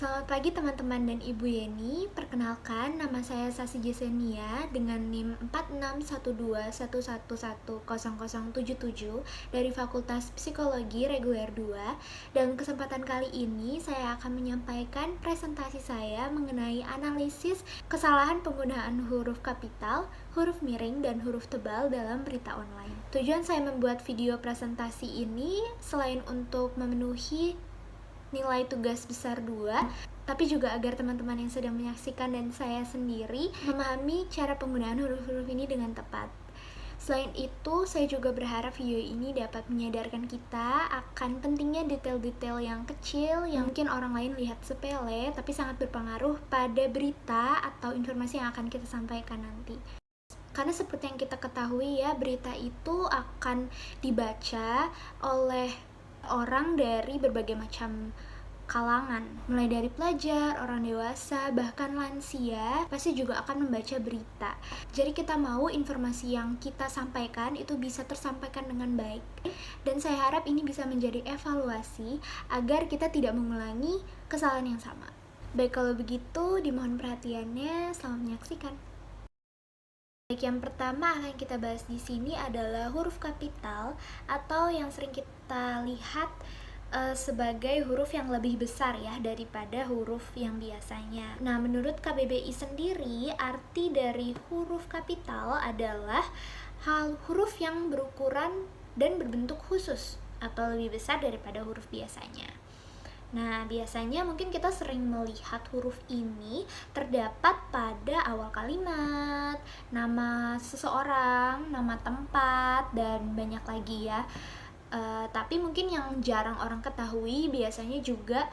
Selamat pagi teman-teman dan Ibu Yeni. Perkenalkan, nama saya Sasi Jesenia dengan NIM 461211110077 dari Fakultas Psikologi Reguler 2. Dalam kesempatan kali ini, saya akan menyampaikan presentasi saya mengenai analisis kesalahan penggunaan huruf kapital, huruf miring, dan huruf tebal dalam berita online. Tujuan saya membuat video presentasi ini selain untuk memenuhi nilai tugas besar 2, tapi juga agar teman-teman yang sedang menyaksikan dan saya sendiri memahami cara penggunaan huruf-huruf ini dengan tepat. Selain itu, saya juga berharap video ini dapat menyadarkan kita akan pentingnya detail-detail yang kecil yang mungkin orang lain lihat sepele, tapi sangat berpengaruh pada berita atau informasi yang akan kita sampaikan nanti. Karena seperti yang kita ketahui ya, berita itu akan dibaca oleh orang dari berbagai macam kalangan, mulai dari pelajar, orang dewasa, bahkan lansia pasti juga akan membaca berita. Jadi kita mau informasi yang kita sampaikan itu bisa tersampaikan dengan baik. Dan saya harap ini bisa menjadi evaluasi agar kita tidak mengulangi kesalahan yang sama. Baik, kalau begitu dimohon perhatiannya. Selamat menyaksikan. Baik, yang pertama akan kita bahas di sini adalah huruf kapital atau yang sering kita lihat sebagai huruf yang lebih besar ya daripada huruf yang biasanya. Nah, menurut KBBI sendiri, arti dari huruf kapital adalah huruf yang berukuran dan berbentuk khusus atau lebih besar daripada huruf biasanya. Nah, biasanya mungkin kita sering melihat huruf ini terdapat pada awal kalimat, nama seseorang, nama tempat, dan banyak lagi ya. Tapi mungkin yang jarang orang ketahui biasanya juga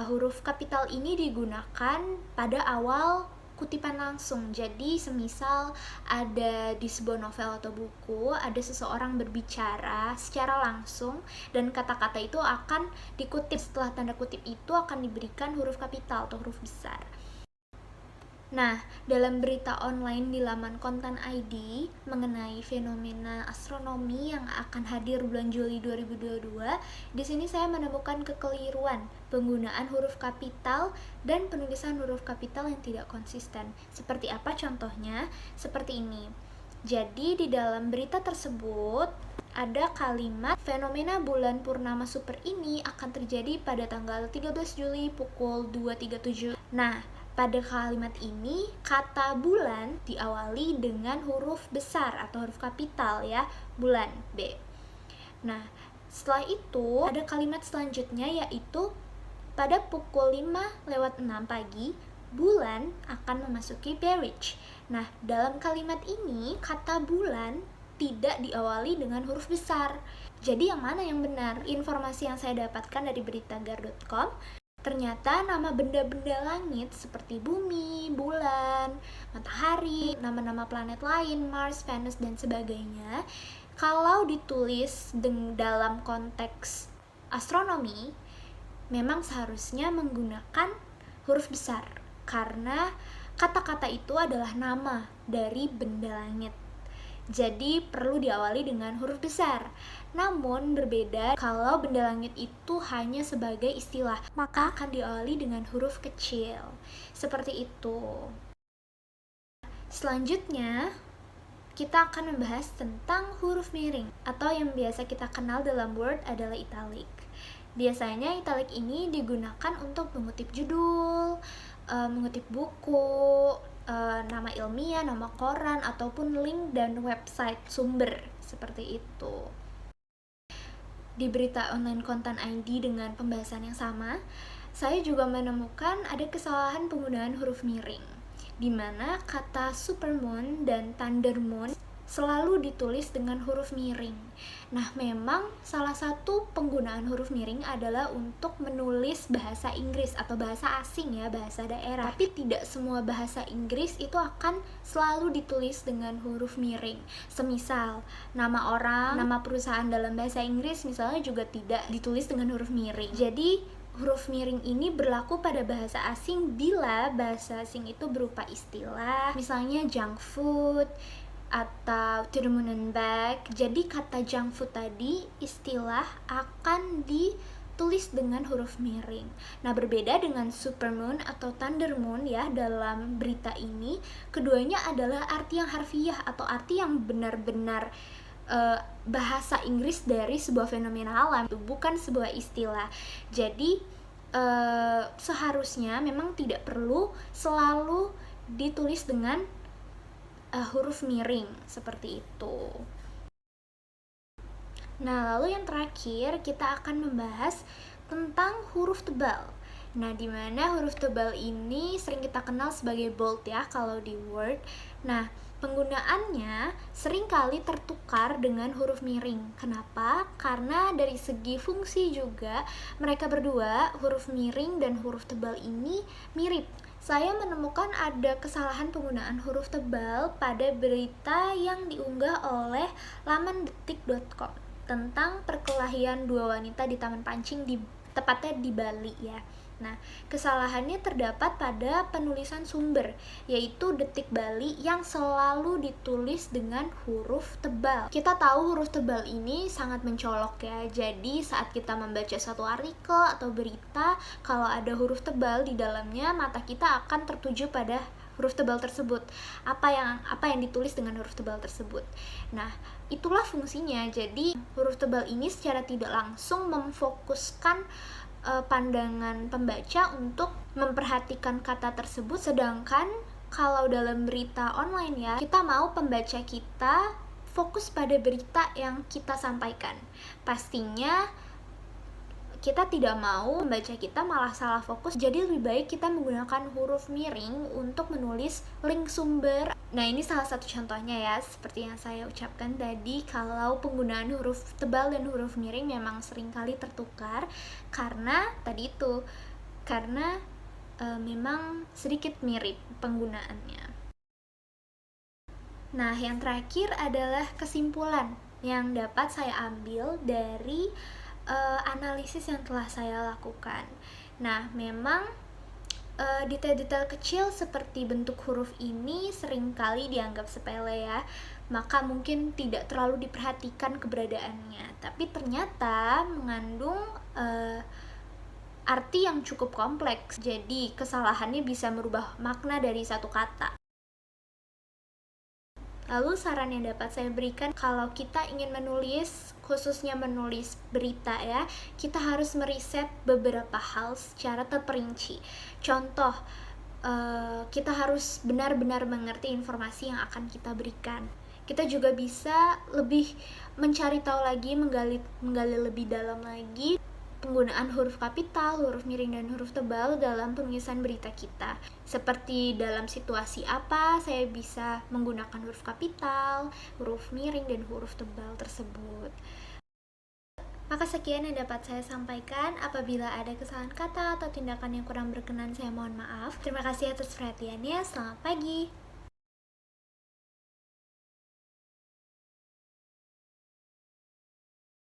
huruf kapital ini digunakan pada awal kutipan langsung. Jadi semisal ada di sebuah novel atau buku, ada seseorang berbicara secara langsung dan kata-kata itu akan dikutip. Setelah tanda kutip itu akan diberikan huruf kapital atau huruf besar. Nah, dalam berita online di laman Kontan ID mengenai fenomena astronomi yang akan hadir bulan Juli 2022, di sini saya menemukan kekeliruan penggunaan huruf kapital dan penulisan huruf kapital yang tidak konsisten. Seperti apa contohnya? Seperti ini. Jadi di dalam berita tersebut ada kalimat fenomena bulan purnama super ini akan terjadi pada tanggal 13 Juli pukul 2.37. Nah, pada kalimat ini, kata bulan diawali dengan huruf besar atau huruf kapital ya, bulan, B. Nah, setelah itu ada kalimat selanjutnya yaitu pada pukul 5:06 pagi, bulan akan memasuki Berich. Nah, dalam kalimat ini, kata bulan tidak diawali dengan huruf besar. Jadi yang mana yang benar? Informasi yang saya dapatkan dari beritagar.com, ternyata nama benda-benda langit seperti bumi, bulan, matahari, nama-nama planet lain, Mars, Venus, dan sebagainya, kalau ditulis dalam konteks astronomi, memang seharusnya menggunakan huruf besar, karena kata-kata itu adalah nama dari benda langit. Jadi perlu diawali dengan huruf besar. Namun berbeda kalau benda langit itu hanya sebagai istilah, maka akan diawali dengan huruf kecil. Seperti itu. Selanjutnya, kita akan membahas tentang huruf miring atau yang biasa kita kenal dalam Word adalah italic. Biasanya italic ini digunakan untuk mengutip judul, mengutip buku, nama ilmiah, nama koran, ataupun link dan website sumber seperti itu. Di berita online Kontan ID dengan pembahasan yang sama, saya juga menemukan ada kesalahan penggunaan huruf miring, di mana kata supermoon dan thundermoon selalu ditulis dengan huruf miring. Nah, memang salah satu penggunaan huruf miring adalah untuk menulis bahasa Inggris atau bahasa asing ya, bahasa daerah. Tapi tidak semua bahasa Inggris itu akan selalu ditulis dengan huruf miring. Semisal nama orang, nama perusahaan dalam bahasa Inggris misalnya juga tidak ditulis dengan huruf miring. Jadi huruf miring ini berlaku pada bahasa asing bila bahasa asing itu berupa istilah, misalnya junk food atau to the moon and back. Jadi kata junk food tadi istilah akan di ditulis dengan huruf miring. Nah, berbeda dengan supermoon atau thundermoon ya dalam berita ini, keduanya adalah arti yang harfiah atau arti yang benar-benar bahasa Inggris dari sebuah fenomena alam, bukan sebuah istilah. Jadi seharusnya memang tidak perlu selalu ditulis dengan huruf miring seperti itu. Nah, lalu yang terakhir kita akan membahas tentang huruf tebal. Nah, dimana huruf tebal ini sering kita kenal sebagai bold ya kalau di Word. Nah, penggunaannya seringkali tertukar dengan huruf miring. Kenapa? Karena dari segi fungsi juga mereka berdua, huruf miring dan huruf tebal ini mirip. Saya menemukan ada kesalahan penggunaan huruf tebal pada berita yang diunggah oleh laman detik.com tentang perkelahian dua wanita di Taman Pancing tepatnya di Bali ya. Nah, kesalahannya terdapat pada penulisan sumber, yaitu Detik Bali yang selalu ditulis dengan huruf tebal. Kita tahu huruf tebal ini sangat mencolok ya, jadi saat kita membaca satu artikel atau berita, kalau ada huruf tebal di dalamnya, mata kita akan tertuju pada huruf tebal tersebut. Apa yang ditulis dengan huruf tebal tersebut. Nah, itulah fungsinya. Jadi, huruf tebal ini secara tidak langsung memfokuskan pandangan pembaca untuk memperhatikan kata tersebut, sedangkan kalau dalam berita online ya, kita mau pembaca kita fokus pada berita yang kita sampaikan. Pastinya kita tidak mau membaca kita malah salah fokus, jadi lebih baik kita menggunakan huruf miring untuk menulis link sumber. Nah, ini salah satu contohnya ya, seperti yang saya ucapkan tadi, kalau penggunaan huruf tebal dan huruf miring memang seringkali tertukar karena tadi itu, karena memang sedikit mirip penggunaannya. Nah, yang terakhir adalah kesimpulan yang dapat saya ambil dari analisis yang telah saya lakukan. Nah, memang detail-detail kecil seperti bentuk huruf ini seringkali dianggap sepele ya, maka mungkin tidak terlalu diperhatikan keberadaannya, tapi ternyata mengandung arti yang cukup kompleks, jadi kesalahannya bisa merubah makna dari satu kata. Lalu saran yang dapat saya berikan, kalau kita ingin menulis, khususnya menulis berita ya, kita harus meriset beberapa hal secara terperinci. Contoh, kita harus benar-benar mengerti informasi yang akan kita berikan. Kita juga bisa lebih mencari tahu lagi, menggali lebih dalam lagi penggunaan huruf kapital, huruf miring, dan huruf tebal dalam penulisan berita kita. Seperti dalam situasi apa saya bisa menggunakan huruf kapital, huruf miring, dan huruf tebal tersebut. Maka sekian yang dapat saya sampaikan. Apabila ada kesalahan kata atau tindakan yang kurang berkenan, saya mohon maaf. Terima kasih atas perhatiannya. Selamat pagi.